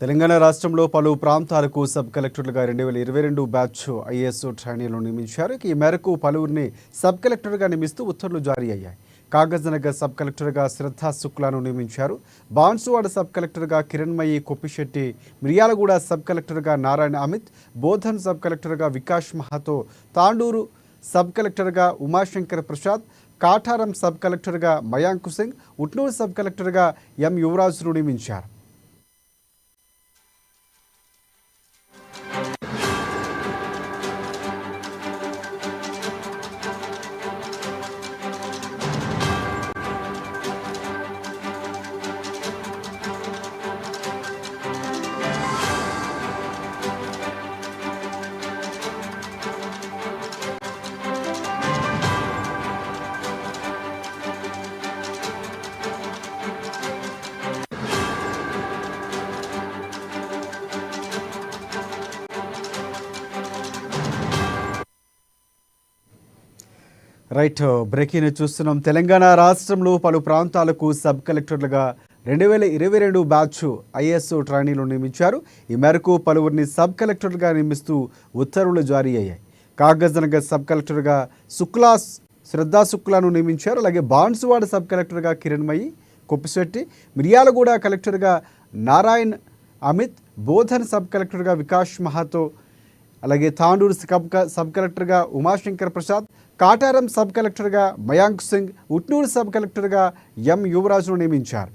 తెలంగాణ రాష్ట్రంలో పలు ప్రాంతాలకు సబ్ కలెక్టర్లుగా 2022 బ్యాచ్ ఐఏఎస్ ట్రైనీలను నియమించారు. ఈ మేరకు పలువురిని సబ్ కలెక్టర్గా నియమిస్తూ ఉత్తర్వులు జారీ అయ్యాయి. కాగజ్నగర్ సబ్ కలెక్టర్గా శ్రద్ధా శుక్లాను నియమించారు. బాన్సువాడ సబ్ కలెక్టర్గా కిరణ్మయి కొప్పిశెట్టి, మిర్యాలగూడ సబ్ కలెక్టర్గా నారాయణ అమిత్, బోధన్ సబ్ కలెక్టర్గా వికాస్ మహాతో, తాండూరు సబ్ కలెక్టర్గా ఉమాశంకర్ ప్రసాద్, కాఠారం సబ్ కలెక్టర్గా మయాంక్ సింగ్, ఉట్నూరు సబ్ కలెక్టర్గా ఎం యువరాజును నియమించారు. రైట్, బ్రేకింగ్ చూస్తున్నాం. తెలంగాణ రాష్ట్రంలో పలు ప్రాంతాలకు సబ్ కలెక్టర్లుగా 2022 బ్యాచ్ ఐఏఎస్ ట్రైనీలు నియమించారు. ఈ మేరకు పలువురిని సబ్ కలెక్టర్లుగా నియమిస్తూ ఉత్తర్వులు జారీ అయ్యాయి. కాగజ్నగర్ సబ్ కలెక్టర్గా శ్రద్ధా శుక్లాను నియమించారు. అలాగే బాన్సువాడ సబ్ కలెక్టర్గా కిరణ్మయి కొప్పిశెట్టి, మిర్యాలగూడ కలెక్టర్గా నారాయణ్ అమిత్, బోధన్ సబ్ కలెక్టర్గా వికాస్ మహాతో, అలాగే తాండూరు సబ్ కలెక్టర్గా ఉమాశంకర్ ప్రసాద్, కాటారం సబ్ కలెక్టర్గా మయాంక్ సింగ్, ఉట్నూరు సబ్ కలెక్టర్గా ఎం యువరాజును నియమించారు.